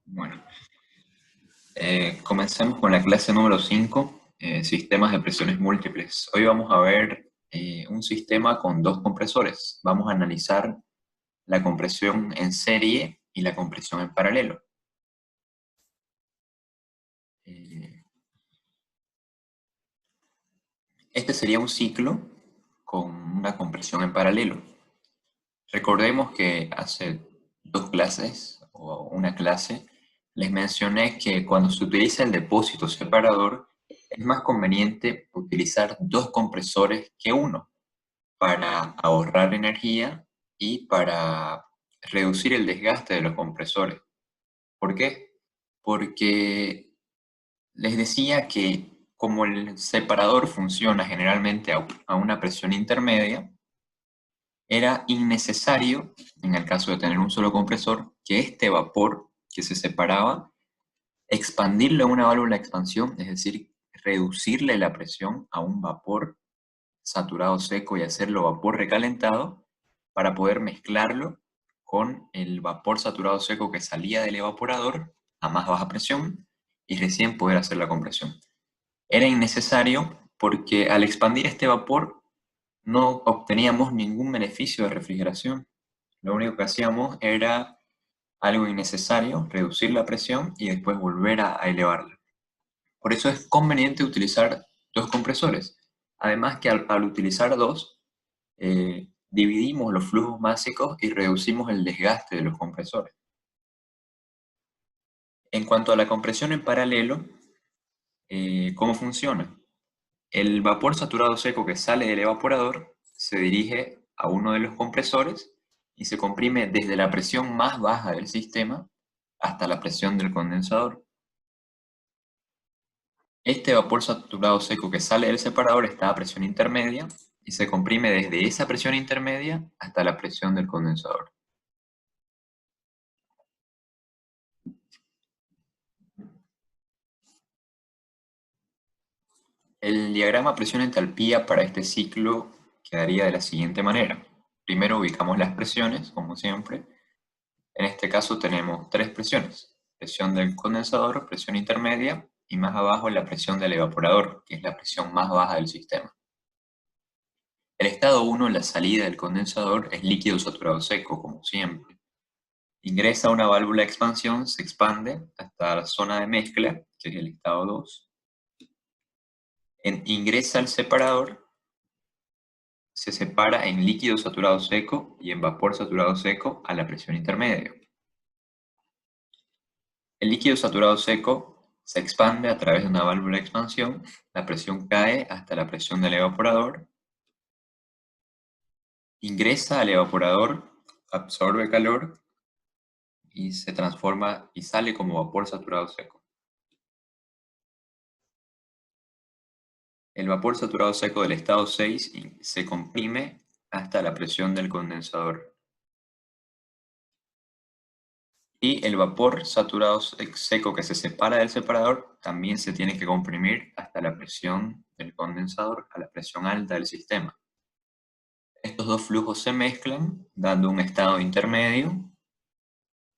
Bueno, comencemos con la clase número 5, sistemas de presiones múltiples. Hoy vamos a ver un sistema con dos compresores. Vamos a analizar la compresión en serie y la compresión en paralelo. Este sería un ciclo con una compresión en paralelo. Recordemos que hace dos clases, o una clase, les mencioné que cuando se utiliza el depósito separador, es más conveniente utilizar dos compresores que uno para ahorrar energía y para reducir el desgaste de los compresores. ¿Por qué? Porque les decía que como el separador funciona generalmente a una presión intermedia, era innecesario, en el caso de tener un solo compresor, que este vapor que se separaba, expandirlo a una válvula de expansión, es decir, reducirle la presión a un vapor saturado seco y hacerlo vapor recalentado para poder mezclarlo con el vapor saturado seco que salía del evaporador a más baja presión y recién poder hacer la compresión. Era innecesario porque al expandir este vapor no obteníamos ningún beneficio de refrigeración. Lo único que hacíamos era algo innecesario, reducir la presión y después volver a elevarla. Por eso es conveniente utilizar dos compresores. Además que al utilizar dos, dividimos los flujos básicos y reducimos el desgaste de los compresores. En cuanto a la compresión en paralelo, ¿cómo funciona? El vapor saturado seco que sale del evaporador se dirige a uno de los compresores y se comprime desde la presión más baja del sistema hasta la presión del condensador. Este vapor saturado seco que sale del separador está a presión intermedia y se comprime desde esa presión intermedia hasta la presión del condensador. El diagrama presión-entalpía para este ciclo quedaría de la siguiente manera. Primero ubicamos las presiones, como siempre. En este caso tenemos tres presiones: presión del condensador, presión intermedia y más abajo la presión del evaporador, que es la presión más baja del sistema. El estado 1, la salida del condensador, es líquido saturado seco, como siempre. Ingresa a una válvula de expansión, se expande hasta la zona de mezcla, que es el estado 2. Ingresa al separador, se separa en líquido saturado seco y en vapor saturado seco a la presión intermedia. El líquido saturado seco se expande a través de una válvula de expansión, la presión cae hasta la presión del evaporador, ingresa al evaporador, absorbe calor y se transforma y sale como vapor saturado seco. El vapor saturado seco del estado 6 se comprime hasta la presión del condensador. Y el vapor saturado seco que se separa del separador también se tiene que comprimir hasta la presión del condensador, a la presión alta del sistema. Estos dos flujos se mezclan, dando un estado intermedio,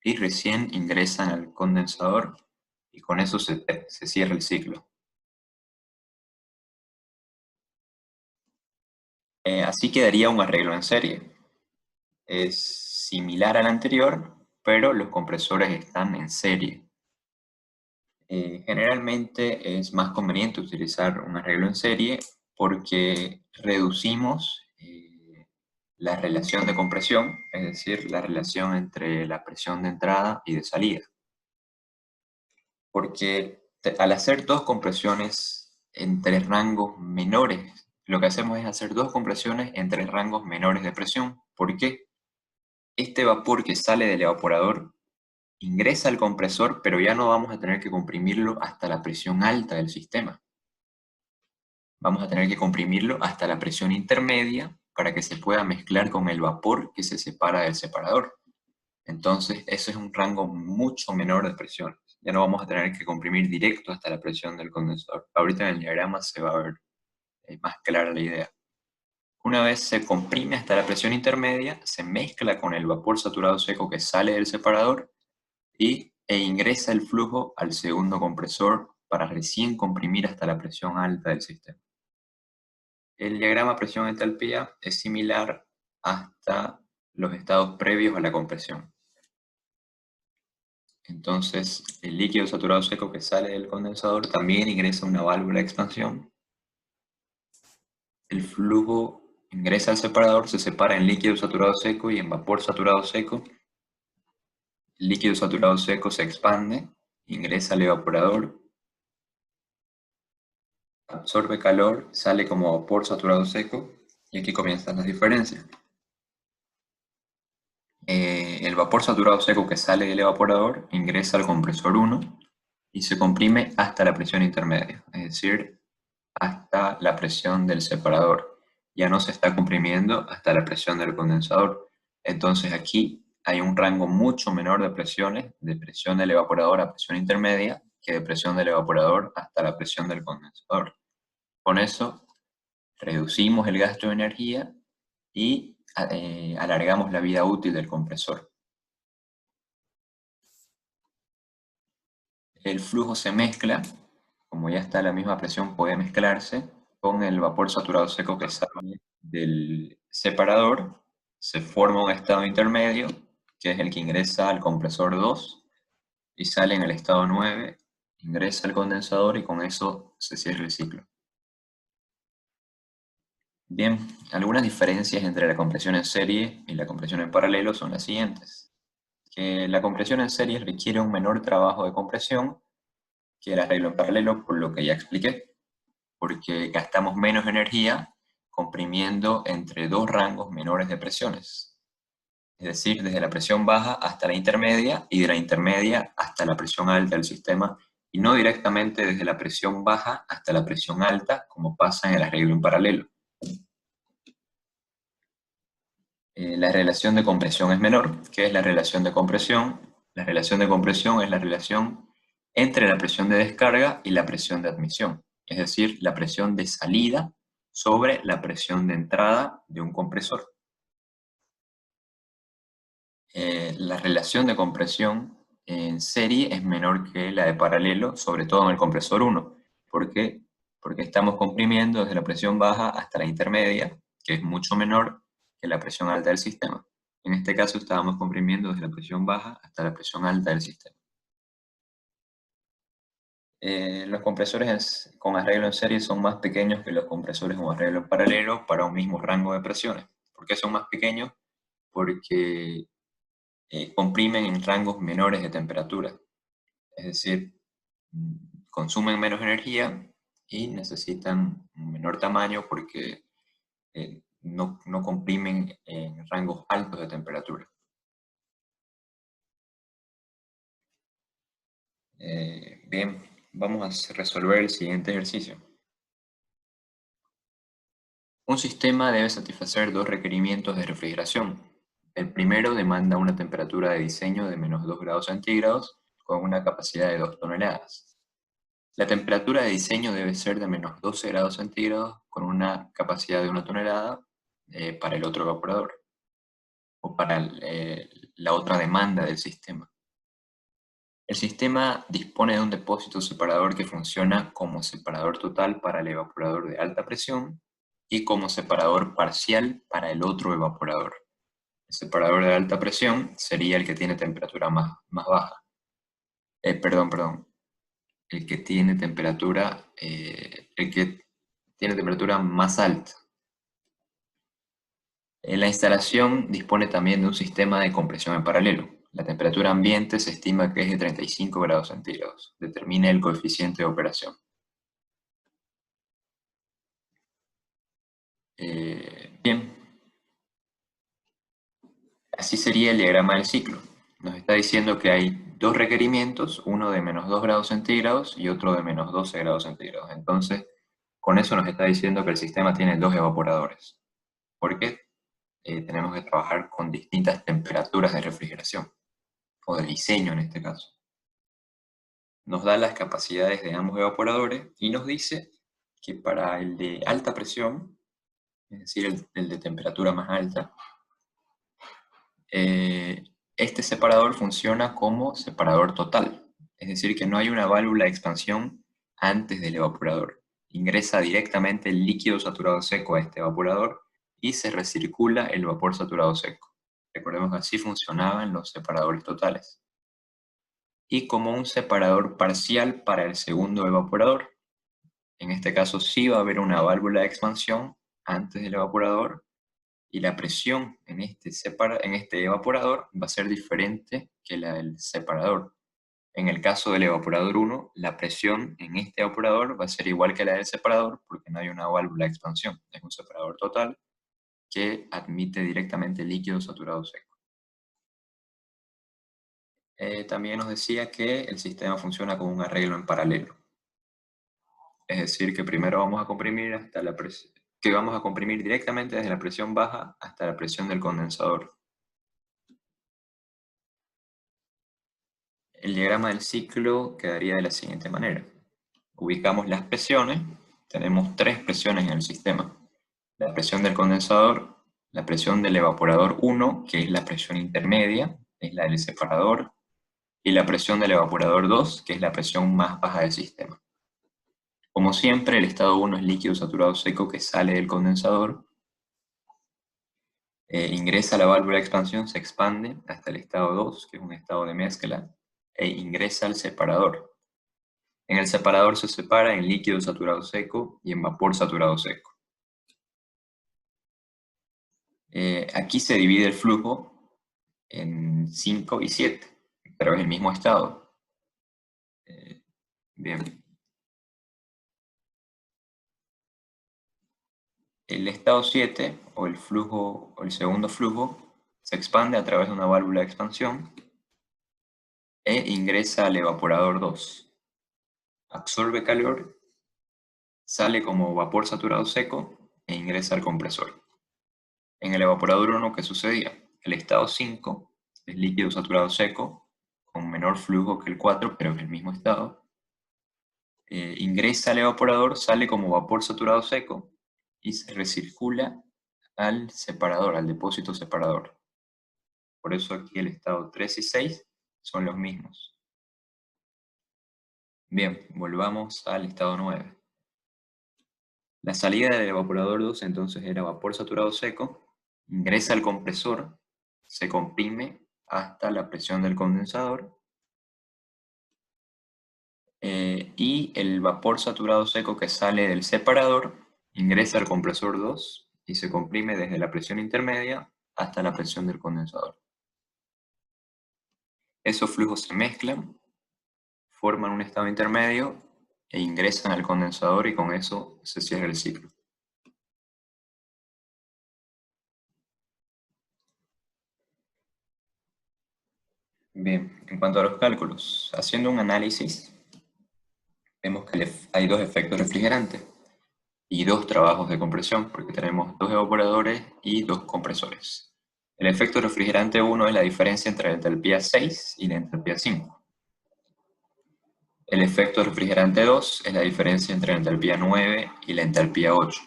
y recién ingresan al condensador, y con eso se cierra el ciclo. Así quedaría un arreglo en serie. Es similar al anterior, pero los compresores están en serie. Generalmente es más conveniente utilizar un arreglo en serie porque reducimos la relación de compresión, es decir, la relación entre la presión de entrada y de salida. Porque al hacer dos compresiones entre rangos menores, lo que hacemos es hacer dos compresiones entre rangos menores de presión. ¿Por qué? Este vapor que sale del evaporador ingresa al compresor, pero ya no vamos a tener que comprimirlo hasta la presión alta del sistema. Vamos a tener que comprimirlo hasta la presión intermedia para que se pueda mezclar con el vapor que se separa del separador. Entonces, eso es un rango mucho menor de presiones. Ya no vamos a tener que comprimir directo hasta la presión del condensador. Ahorita en el diagrama se va a ver más clara la idea. Una vez se comprime hasta la presión intermedia, se mezcla con el vapor saturado seco que sale del separador y e ingresa el flujo al segundo compresor para recién comprimir hasta la presión alta del sistema. El diagrama presión-entalpía es similar hasta los estados previos a la compresión. Entonces, el líquido saturado seco que sale del condensador también ingresa a una válvula de expansión. El flujo ingresa al separador, se separa en líquido saturado seco y en vapor saturado seco. El líquido saturado seco se expande, ingresa al evaporador, absorbe calor, sale como vapor saturado seco, y aquí comienzan las diferencias. El vapor saturado seco que sale del evaporador ingresa al compresor 1 y se comprime hasta la presión intermedia, es decir, hasta la presión del separador. Ya no se está comprimiendo hasta la presión del condensador. Entonces aquí hay un rango mucho menor de presiones, de presión del evaporador a presión intermedia, que de presión del evaporador hasta la presión del condensador. Con eso reducimos el gasto de energía y alargamos la vida útil del compresor. El flujo se mezcla, como ya está a la misma presión, puede mezclarse con el vapor saturado seco que sale del separador. Se forma un estado intermedio, que es el que ingresa al compresor 2, y sale en el estado 9, ingresa al condensador y con eso se cierra el ciclo. Bien, algunas diferencias entre la compresión en serie y la compresión en paralelo son las siguientes. Que la compresión en serie requiere un menor trabajo de compresión que el arreglo en paralelo, por lo que ya expliqué, porque gastamos menos energía comprimiendo entre dos rangos menores de presiones, es decir, desde la presión baja hasta la intermedia y de la intermedia hasta la presión alta del sistema, y no directamente desde la presión baja hasta la presión alta, como pasa en el arreglo en paralelo. La relación de compresión es menor. ¿Qué es la relación de compresión? La relación de compresión es la relación entre la presión de descarga y la presión de admisión, es decir, la presión de salida sobre la presión de entrada de un compresor. La relación de compresión en serie es menor que la de paralelo, sobre todo en el compresor 1. ¿Por qué? Porque estamos comprimiendo desde la presión baja hasta la intermedia, que es mucho menor que la presión alta del sistema. En este caso estábamos comprimiendo desde la presión baja hasta la presión alta del sistema. Los compresores con arreglo en serie son más pequeños que los compresores con arreglo en paralelo para un mismo rango de presiones. ¿Por qué son más pequeños? Porque comprimen en rangos menores de temperatura. Es decir, consumen menos energía y necesitan un menor tamaño porque no comprimen en rangos altos de temperatura. Bien, vamos a resolver el siguiente ejercicio. Un sistema debe satisfacer dos requerimientos de refrigeración. El primero demanda una temperatura de diseño de menos 2 grados centígrados con una capacidad de 2 toneladas. La temperatura de diseño debe ser de menos 12 grados centígrados con una capacidad de 1 tonelada para el otro evaporador o para la otra demanda del sistema. El sistema dispone de un depósito separador que funciona como separador total para el evaporador de alta presión y como separador parcial para el otro evaporador. El separador de alta presión sería el que tiene temperatura más baja. Perdón. El que tiene temperatura, más alta. La instalación dispone también de un sistema de compresión en paralelo. La temperatura ambiente se estima que es de 35 grados centígrados. Determine el coeficiente de operación. Bien. Así sería el diagrama del ciclo. Nos está diciendo que hay dos requerimientos, uno de menos 2 grados centígrados y otro de menos 12 grados centígrados. Entonces, con eso nos está diciendo que el sistema tiene dos evaporadores. ¿Por qué? Tenemos que trabajar con distintas temperaturas de refrigeración, o de diseño en este caso. Nos da las capacidades de ambos evaporadores y nos dice que para el de alta presión, es decir, el de temperatura más alta, Este separador funciona como separador total, es decir, que no hay una válvula de expansión antes del evaporador. Ingresa directamente el líquido saturado seco a este evaporador y se recircula el vapor saturado seco. Recordemos que así funcionaban los separadores totales. Y como un separador parcial para el segundo evaporador. En este caso sí va a haber una válvula de expansión antes del evaporador y la presión en este evaporador va a ser diferente que la del separador. En el caso del evaporador 1, la presión en este evaporador va a ser igual que la del separador porque no hay una válvula de expansión. Es un separador total que admite directamente líquido saturado seco. También nos decía que el sistema funciona con un arreglo en paralelo. Es decir, que primero vamos a comprimir hasta la presión, que vamos a comprimir directamente desde la presión baja hasta la presión del condensador. El diagrama del ciclo quedaría de la siguiente manera. Ubicamos las presiones, tenemos 3 presiones en el sistema. La presión del condensador, la presión del evaporador 1, que es la presión intermedia, es la del separador, y la presión del evaporador 2, que es la presión más baja del sistema. Como siempre, el estado 1 es líquido saturado seco que sale del condensador, ingresa a la válvula de expansión, se expande hasta el estado 2, que es un estado de mezcla, e ingresa al separador. En el separador se separa en líquido saturado seco y en vapor saturado seco. Aquí se divide el flujo en 5 y 7, pero es el mismo estado. Bien. El estado 7, o el flujo, o el segundo flujo, se expande a través de una válvula de expansión e ingresa al evaporador 2. Absorbe calor, sale como vapor saturado seco e ingresa al compresor. En el evaporador 1, ¿qué sucedía? El estado 5 es líquido saturado seco, con menor flujo que el 4, pero en el mismo estado. Ingresa al evaporador, sale como vapor saturado seco y se recircula al separador, al depósito separador. Por eso aquí el estado 3 y 6 son los mismos. Bien, volvamos al estado 9. La salida del evaporador 2 entonces era vapor saturado seco, ingresa al compresor, se comprime hasta la presión del condensador, y el vapor saturado seco que sale del separador ingresa al compresor 2 y se comprime desde la presión intermedia hasta la presión del condensador. Esos flujos se mezclan, forman un estado intermedio e ingresan al condensador y con eso se cierra el ciclo. Bien, en cuanto a los cálculos, haciendo un análisis, vemos que hay 2 efectos refrigerantes y 2 trabajos de compresión, porque tenemos 2 evaporadores y 2 compresores. El efecto refrigerante 1 es la diferencia entre la entalpía 6 y la entalpía 5. El efecto refrigerante 2 es la diferencia entre la entalpía 9 y la entalpía 8.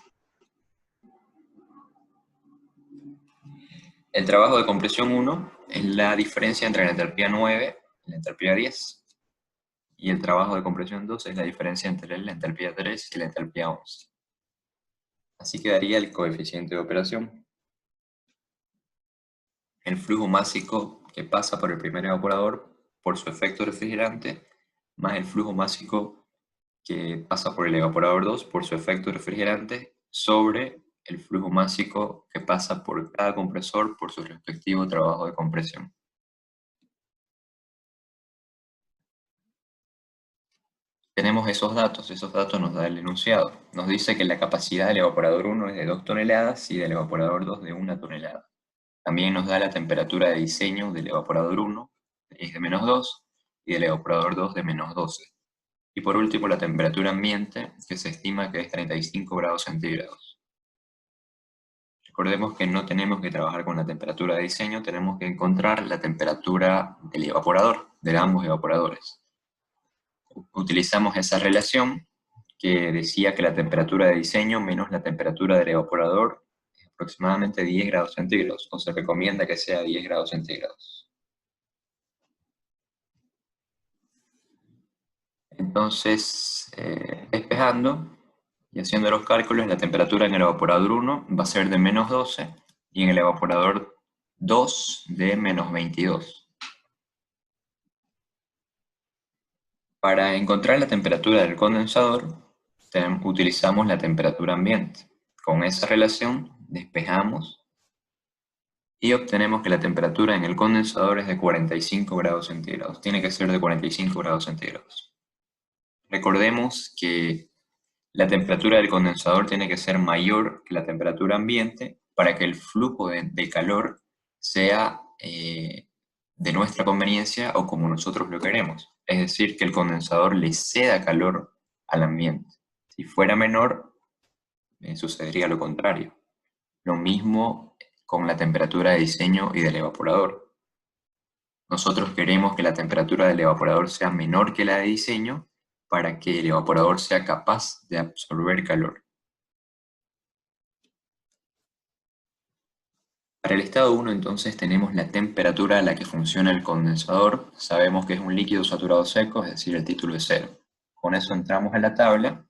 El trabajo de compresión 1 es la diferencia entre la entalpía 9 y la entalpía 10. Y el trabajo de compresión 2 es la diferencia entre la entalpía 3 y la entalpía 11. Así quedaría el coeficiente de operación. El flujo másico que pasa por el primer evaporador por su efecto refrigerante, más el flujo másico que pasa por el evaporador 2 por su efecto refrigerante, sobre el flujo másico que pasa por cada compresor por su respectivo trabajo de compresión. Tenemos esos datos nos da el enunciado. Nos dice que la capacidad del evaporador 1 es de 2 toneladas y del evaporador 2 de 1 tonelada. También nos da la temperatura de diseño del evaporador 1, es de -2, y del evaporador 2 de -12. Y por último la temperatura ambiente, que se estima que es 35 grados centígrados. Recordemos que no tenemos que trabajar con la temperatura de diseño, tenemos que encontrar la temperatura del evaporador, de ambos evaporadores. Utilizamos esa relación que decía que la temperatura de diseño menos la temperatura del evaporador es aproximadamente 10 grados centígrados, o se recomienda que sea 10 grados centígrados. Entonces, despejando y haciendo los cálculos, la temperatura en el evaporador 1 va a ser de menos 12 y en el evaporador 2 de menos 22. Para encontrar la temperatura del condensador, utilizamos la temperatura ambiente. Con esa relación, despejamos y obtenemos que la temperatura en el condensador es de 45 grados centígrados. Tiene que ser de 45 grados centígrados. Recordemos que la temperatura del condensador tiene que ser mayor que la temperatura ambiente para que el flujo de calor sea de nuestra conveniencia o como nosotros lo queremos. Es decir, que el condensador le ceda calor al ambiente. Si fuera menor, sucedería lo contrario. Lo mismo con la temperatura de diseño y del evaporador. Nosotros queremos que la temperatura del evaporador sea menor que la de diseño para que el evaporador sea capaz de absorber calor. Para el estado 1 entonces tenemos la temperatura a la que funciona el condensador. Sabemos que es un líquido saturado seco, es decir, el título es 0. Con eso entramos a la tabla,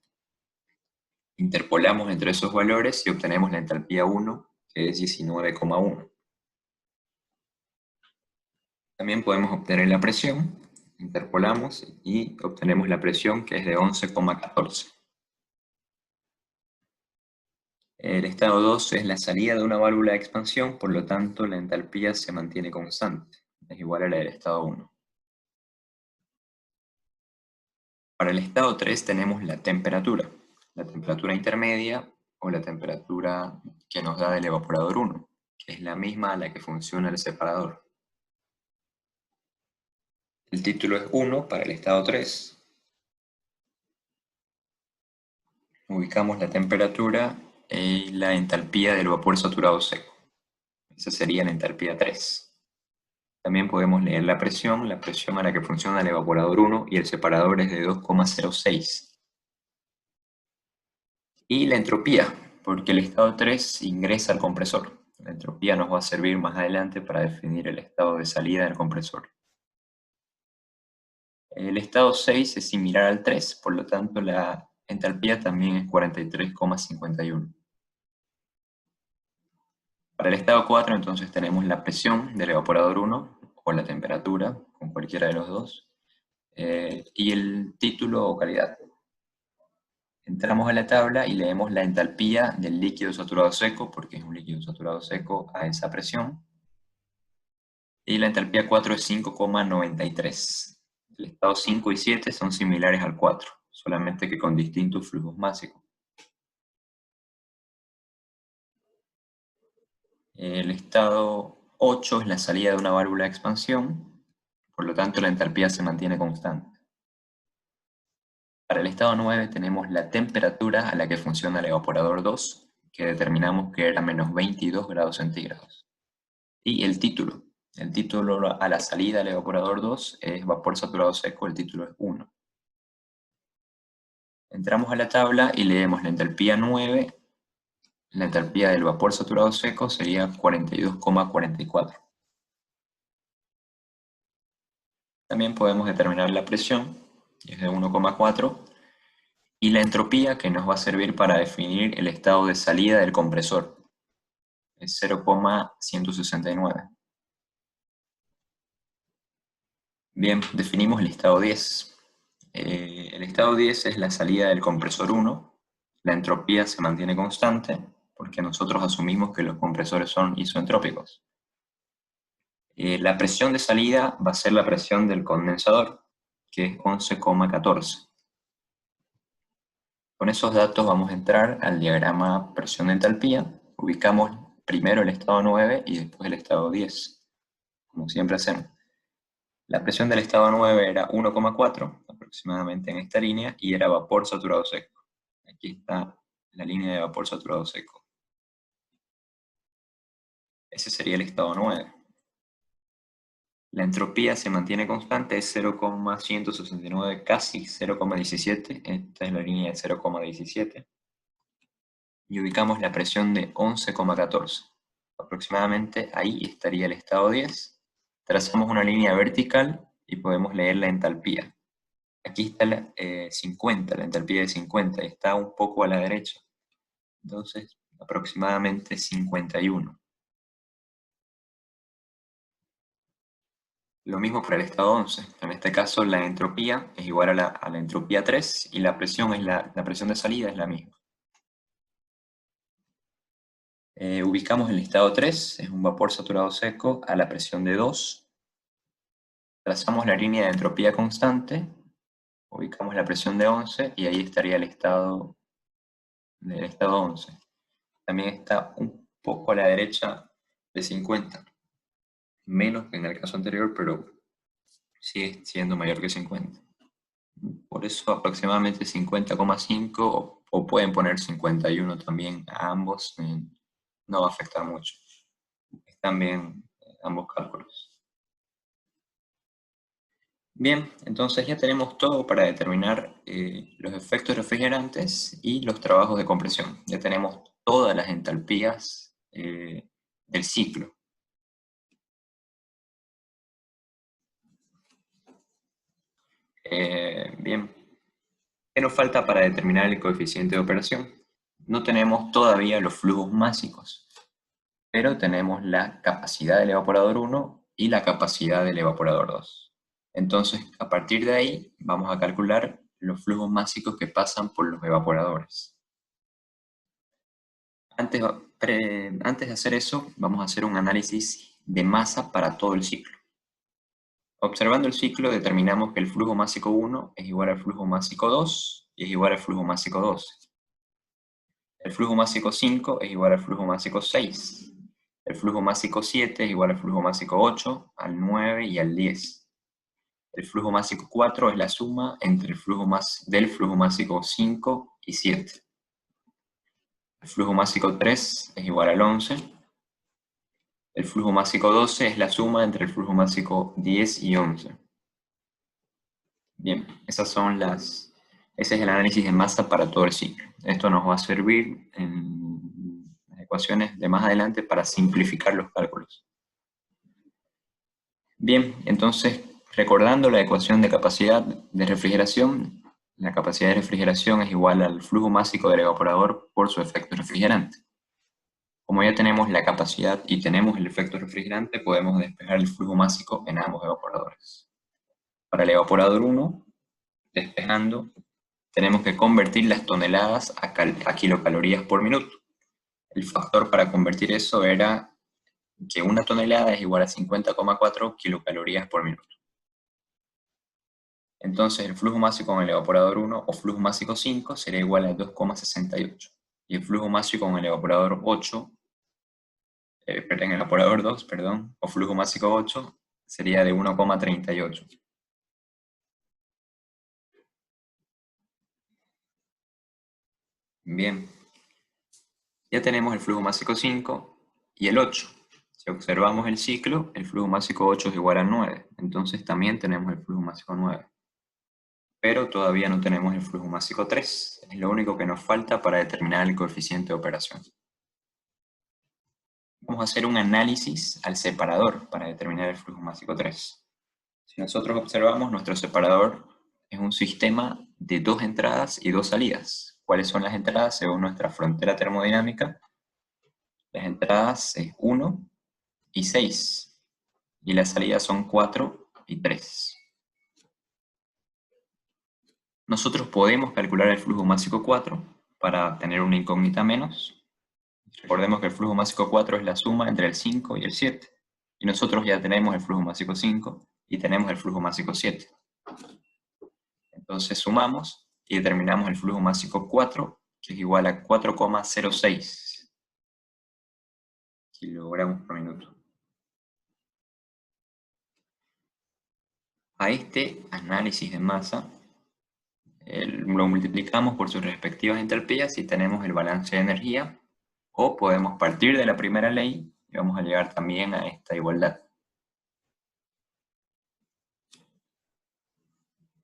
interpolamos entre esos valores y obtenemos la entalpía 1, que es 19,1. También podemos obtener la presión, interpolamos y obtenemos la presión, que es de 11,14. El estado 2 es la salida de una válvula de expansión, por lo tanto la entalpía se mantiene constante, es igual a la del estado 1. Para el estado 3 tenemos la temperatura intermedia o la temperatura que nos da el evaporador 1, que es la misma a la que funciona el separador. El título es 1 para el estado 3. Ubicamos la temperatura y la entalpía del vapor saturado seco. Esa sería la entalpía 3. También podemos leer la presión a la que funciona el evaporador 1 y el separador es de 2,06. Y la entropía, porque el estado 3 ingresa al compresor. La entropía nos va a servir más adelante para definir el estado de salida del compresor. El estado 6 es similar al 3, por lo tanto la entalpía también es 43,51. Para el estado 4 entonces tenemos la presión del evaporador 1, o la temperatura, con cualquiera de los dos, y el título o calidad. Entramos a la tabla y leemos la entalpía del líquido saturado seco, porque es un líquido saturado seco a esa presión. Y la entalpía 4 es 5,93. El estado 5 y 7 son similares al 4, solamente que con distintos flujos máximos. El estado 8 es la salida de una válvula de expansión, por lo tanto la entalpía se mantiene constante. Para el estado 9 tenemos la temperatura a la que funciona el evaporador 2, que determinamos que era menos 22 grados centígrados. Y el título a la salida del evaporador 2 es vapor saturado seco, el título es 1. Entramos a la tabla y leemos la entalpía 9, la entalpía del vapor saturado seco sería 42,44. También podemos determinar la presión, que es de 1,4, y la entropía, que nos va a servir para definir el estado de salida del compresor, es 0,169. Bien, definimos el estado 10. El estado 10 es la salida del compresor 1. La entropía se mantiene constante porque nosotros asumimos que los compresores son isoentrópicos. La presión de salida va a ser la presión del condensador, que es 11,14. Con esos datos vamos a entrar al diagrama presión de entalpía. Ubicamos primero el estado 9 y después el estado 10, como siempre hacemos. La presión del estado 9 era 1,4 aproximadamente en esta línea y era vapor saturado seco. Aquí está la línea de vapor saturado seco. Ese sería el estado 9. La entropía se mantiene constante, es 0,169, casi 0,17. Esta es la línea de 0,17. Y ubicamos la presión de 11,14. Aproximadamente ahí estaría el estado 10. Trazamos una línea vertical y podemos leer la entalpía. Aquí está la 50, la entalpía de 50, está un poco a la derecha. Entonces, aproximadamente 51. Lo mismo para el estado 11. En este caso, la entropía es igual a la entropía 3 y la presión, la presión de salida es la misma. Ubicamos el estado 3, es un vapor saturado seco a la presión de 2. Trazamos la línea de entropía constante, ubicamos la presión de 11 y ahí estaría el estado del estado 11. También está un poco a la derecha de 50. Menos que en el caso anterior, pero sigue siendo mayor que 50. Por eso aproximadamente 50,5 o pueden poner 51 también a ambos, no va a afectar mucho. Están bien ambos cálculos. Bien, entonces ya tenemos todo para determinar los efectos refrigerantes y los trabajos de compresión. Ya tenemos todas las entalpías del ciclo. Bien, ¿qué nos falta para determinar el coeficiente de operación? No tenemos todavía los flujos másicos, pero tenemos la capacidad del evaporador 1 y la capacidad del evaporador 2. Entonces, a partir de ahí, vamos a calcular los flujos másicos que pasan por los evaporadores. Antes de hacer eso, vamos a hacer un análisis de masa para todo el ciclo. Observando el ciclo, determinamos que el flujo másico 1 es igual al flujo másico 2 y es igual al flujo másico 12. El flujo másico 5 es igual al flujo másico 6. El flujo másico 7 es igual al flujo másico 8, al 9 y al 10. El flujo másico 4 es la suma entre del flujo másico 5 y 7. El flujo másico 3 es igual al 11. El flujo másico 12 es la suma entre el flujo másico 10 y 11. Bien, ese es el análisis de masa para todo el ciclo. Esto nos va a servir en las ecuaciones de más adelante para simplificar los cálculos. Bien, entonces, recordando la ecuación de capacidad de refrigeración, la capacidad de refrigeración es igual al flujo másico del evaporador por su efecto refrigerante. Como ya tenemos la capacidad y tenemos el efecto refrigerante, podemos despejar el flujo másico en ambos evaporadores. Para el evaporador 1, despejando, tenemos que convertir las toneladas a kilocalorías por minuto. El factor para convertir eso era que una tonelada es igual a 50,4 kilocalorías por minuto. Entonces el flujo másico en el evaporador 1 o flujo másico 5 sería igual a 2,68. Y el flujo másico en el evaporador 8, en el evaporador 2, perdón, o flujo másico 8 sería de 1,38. Bien, ya tenemos el flujo másico 5 y el 8. Si observamos el ciclo, el flujo másico 8 es igual a 9, entonces también tenemos el flujo másico 9. Pero todavía no tenemos el flujo másico 3, es lo único que nos falta para determinar el coeficiente de operación. Vamos a hacer un análisis al separador para determinar el flujo másico 3. Si nosotros observamos, nuestro separador es un sistema de 2 entradas y 2 salidas. ¿Cuáles son las entradas según nuestra frontera termodinámica? Las entradas es 1 y 6, y las salidas son 4 y 3. Nosotros podemos calcular el flujo másico 4 para tener una incógnita menos. Recordemos que el flujo másico 4 es la suma entre el 5 y el 7. Y nosotros ya tenemos el flujo másico 5 y tenemos el flujo másico 7. Entonces sumamos y determinamos el flujo másico 4, que es igual a 4,06 kilogramos por minuto. A este análisis de masa lo multiplicamos por sus respectivas entalpías y tenemos el balance de energía, o podemos partir de la primera ley y vamos a llegar también a esta igualdad.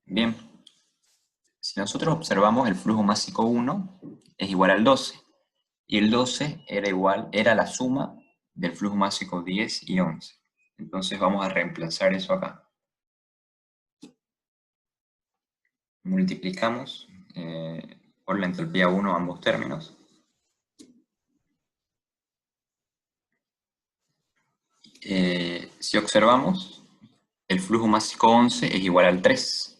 Bien, si nosotros observamos el flujo másico 1 es igual al 12, y el 12 era la suma del flujo másico 10 y 11. Entonces vamos a reemplazar eso acá. multiplicamos por la entalpía 1 ambos términos. Si observamos, el flujo másico 11 es igual al 3.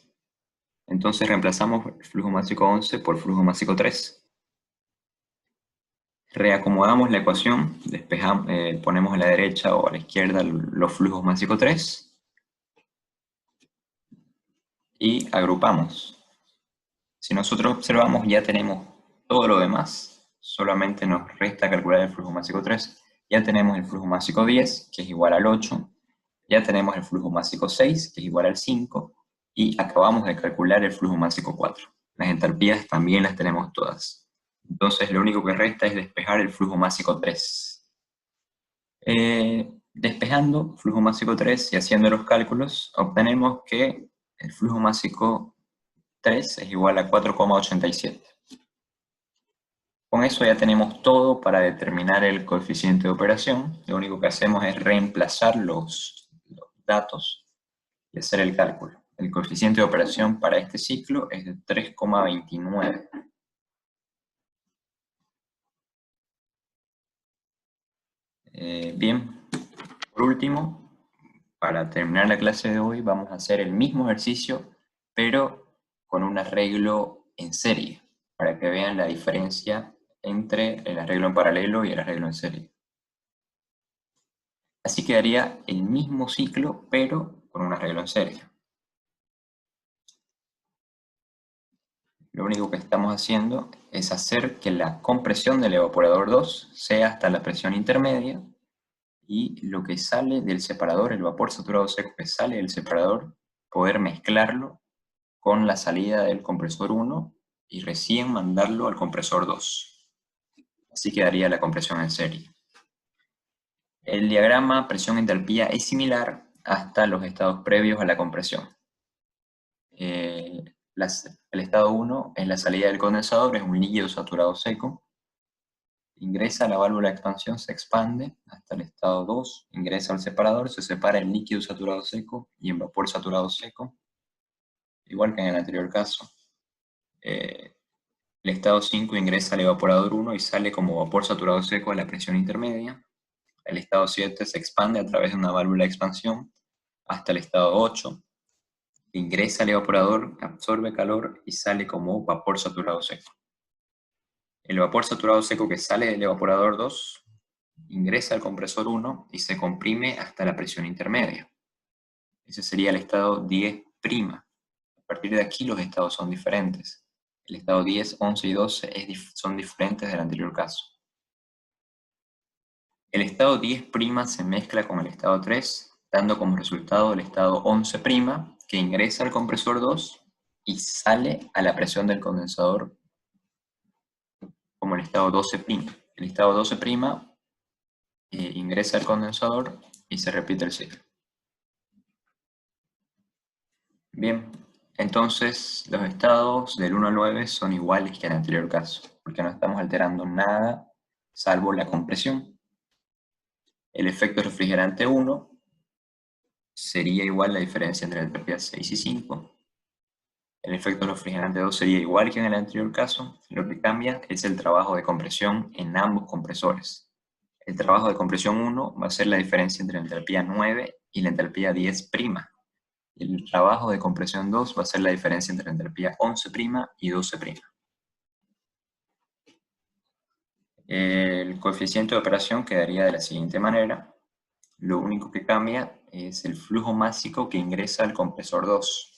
Entonces reemplazamos el flujo másico 11 por flujo másico 3. Reacomodamos la ecuación, despejamos, ponemos a la derecha o a la izquierda los flujos másico 3 y agrupamos. Si nosotros observamos, ya tenemos todo lo demás, solamente nos resta calcular el flujo másico 3. Ya tenemos el flujo másico 10, que es igual al 8. Ya tenemos el flujo másico 6, que es igual al 5. Y acabamos de calcular el flujo másico 4. Las entalpías también las tenemos todas. Entonces lo único que resta es despejar el flujo másico 3. Despejando flujo másico 3 y haciendo los cálculos, obtenemos que el flujo másico 3 es igual a 4,87. Con eso ya tenemos todo para determinar el coeficiente de operación. Lo único que hacemos es reemplazar los datos y hacer el cálculo. El coeficiente de operación para este ciclo es de 3,29. Bien, por último, para terminar la clase de hoy vamos a hacer el mismo ejercicio, pero con un arreglo en serie, para que vean la diferencia entre el arreglo en paralelo y el arreglo en serie. Así quedaría el mismo ciclo, pero con un arreglo en serie. Lo único que estamos haciendo es hacer que la compresión del evaporador 2 sea hasta la presión intermedia, y lo que sale del separador, el vapor saturado seco que sale del separador, poder mezclarlo con la salida del compresor 1 y recién mandarlo al compresor 2. Así quedaría la compresión en serie. El diagrama presión-entalpía es similar hasta los estados previos a la compresión. El estado 1 es la salida del condensador, es un líquido saturado seco. Ingresa a la válvula de expansión, se expande hasta el estado 2, ingresa al separador, se separa en líquido saturado seco y en vapor saturado seco, igual que en el anterior caso. El estado 5 ingresa al evaporador 1 y sale como vapor saturado seco a la presión intermedia. El estado 7 se expande a través de una válvula de expansión hasta el estado 8, ingresa al evaporador, absorbe calor y sale como vapor saturado seco. El vapor saturado seco que sale del evaporador 2 ingresa al compresor 1 y se comprime hasta la presión intermedia. Ese sería el estado 10'. A partir de aquí los estados son diferentes. El estado 10, 11 y 12 son diferentes del anterior caso. El estado 10' se mezcla con el estado 3, dando como resultado el estado 11', que ingresa al compresor 2 y sale a la presión del condensador como el estado 12'. El estado 12' ingresa al condensador y se repite el ciclo. Bien, entonces los estados del 1 al 9 son iguales que en el anterior caso, porque no estamos alterando nada salvo la compresión. El efecto refrigerante 1 sería igual a la diferencia entre la entropía 6 y 5. El efecto refrigerante 2 sería igual que en el anterior caso, lo que cambia es el trabajo de compresión en ambos compresores. El trabajo de compresión 1 va a ser la diferencia entre la entropía 9 y la entropía 10'. El trabajo de compresión 2 va a ser la diferencia entre la entropía 11' y 12'. El coeficiente de operación quedaría de la siguiente manera. Lo único que cambia es el flujo másico que ingresa al compresor 2.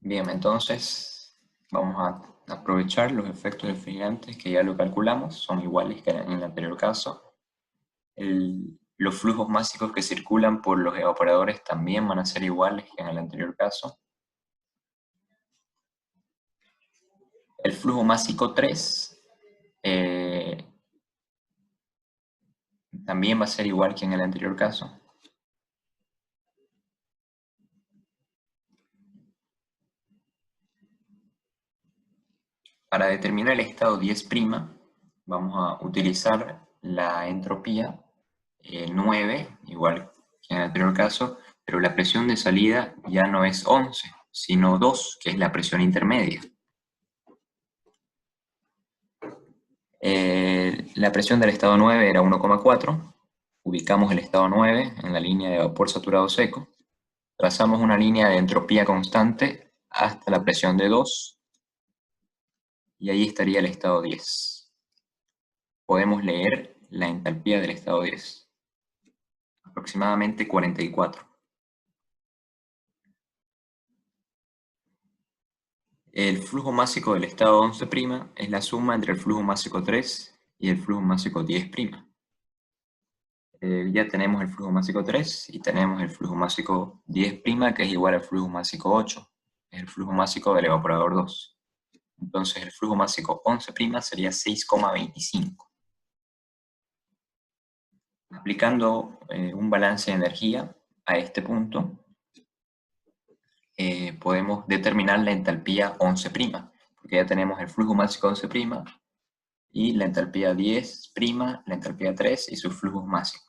Bien, entonces vamos a aprovechar los efectos refrigerantes que ya lo calculamos, son iguales que en el anterior caso. Los flujos máxicos que circulan por los evaporadores también van a ser iguales que en el anterior caso. El flujo másico 3 también va a ser igual que en el anterior caso. Para determinar el estado 10', vamos a utilizar la entropía 9, igual que en el anterior caso, pero la presión de salida ya no es 11, sino 2, que es la presión intermedia. La presión del estado 9 era 1,4. Ubicamos el estado 9 en la línea de vapor saturado seco. Trazamos una línea de entropía constante hasta la presión de 2. Y ahí estaría el estado 10. Podemos leer la entalpía del estado 10. Aproximadamente 44. El flujo másico del estado 11' es la suma entre el flujo másico 3 y el flujo másico 10'. Ya tenemos el flujo másico 3 y tenemos el flujo másico 10', que es igual al flujo másico 8. Es el flujo másico del evaporador 2. Entonces el flujo másico 11' sería 6,25. Aplicando un balance de energía a este punto, podemos determinar la entalpía 11', porque ya tenemos el flujo másico 11', y la entalpía 10', la entalpía 3 y sus flujos máximos.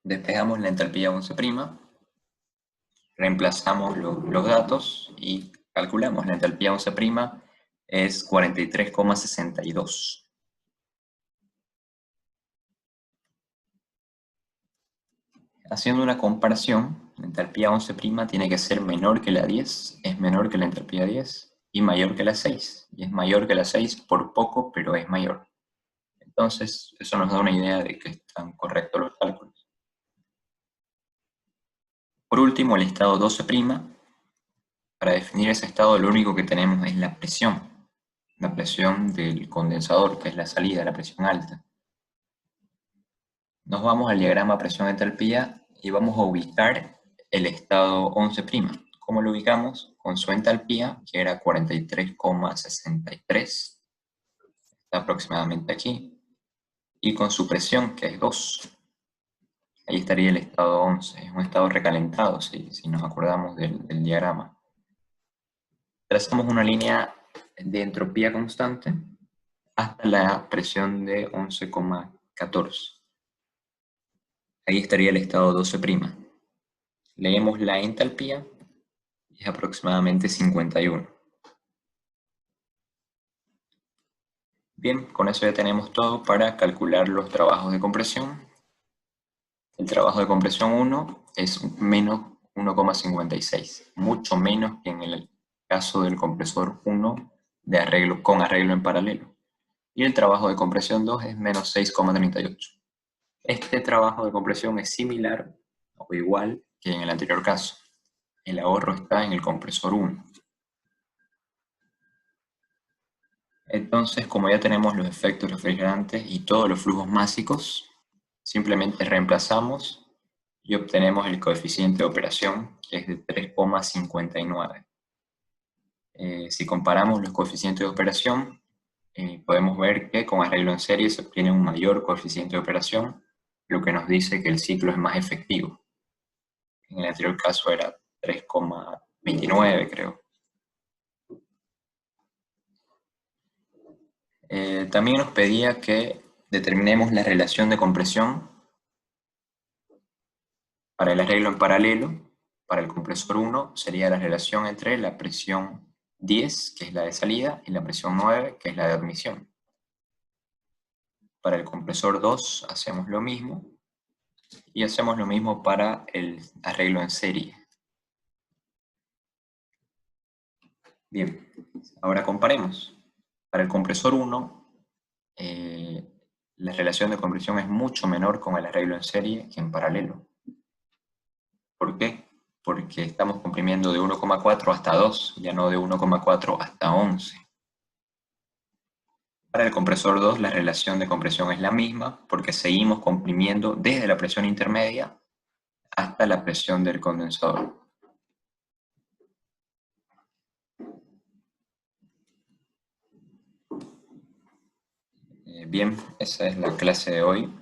Despejamos la entalpía 11', reemplazamos los datos y calculamos. La entalpía 11' es 43,62. Haciendo una comparación, la entalpía 11' tiene que ser menor que la 10, es menor que la entalpía 10 y mayor que la 6. Y es mayor que la 6 por poco, pero es mayor. Entonces, eso nos da una idea de que están correctos los cálculos. Por último, el estado 12'. Para definir ese estado, lo único que tenemos es la presión del condensador, que es la salida, la presión alta. Nos vamos al diagrama presión-entalpía y vamos a ubicar el estado 11'. ¿Cómo lo ubicamos? Con su entalpía, que era 43,63, está aproximadamente aquí, y con su presión, que es 2. Ahí estaría el estado 11, es un estado recalentado, si nos acordamos del diagrama. Trazamos una línea de entropía constante hasta la presión de 11,14. Ahí estaría el estado 12'. Leemos la entalpía y es aproximadamente 51. Bien, con eso ya tenemos todo para calcular los trabajos de compresión. El trabajo de compresión 1 es menos 1,56, mucho menos que en el caso del compresor 1 con arreglo en paralelo. Y el trabajo de compresión 2 es menos 6,38. Este trabajo de compresión es similar o igual que en el anterior caso. El ahorro está en el compresor 1. Entonces, como ya tenemos los efectos refrigerantes y todos los flujos másicos, simplemente reemplazamos y obtenemos el coeficiente de operación, que es de 3,59. Si comparamos los coeficientes de operación, podemos ver que con arreglo en serie se obtiene un mayor coeficiente de operación, lo que nos dice que el ciclo es más efectivo. En el anterior caso era 3,29, creo. También nos pedía que determinemos la relación de compresión para el arreglo en paralelo. Para el compresor 1 sería la relación entre la presión 10, que es la de salida, y la presión 9, que es la de admisión. Para el compresor 2 hacemos lo mismo, y hacemos lo mismo para el arreglo en serie. Bien, ahora comparemos. Para el compresor 1, la relación de compresión es mucho menor con el arreglo en serie que en paralelo. ¿Por qué? Porque estamos comprimiendo de 1,4 hasta 2, ya no de 1,4 hasta 11. Para el compresor 2 la relación de compresión es la misma porque seguimos comprimiendo desde la presión intermedia hasta la presión del condensador. Bien, esa es la clase de hoy.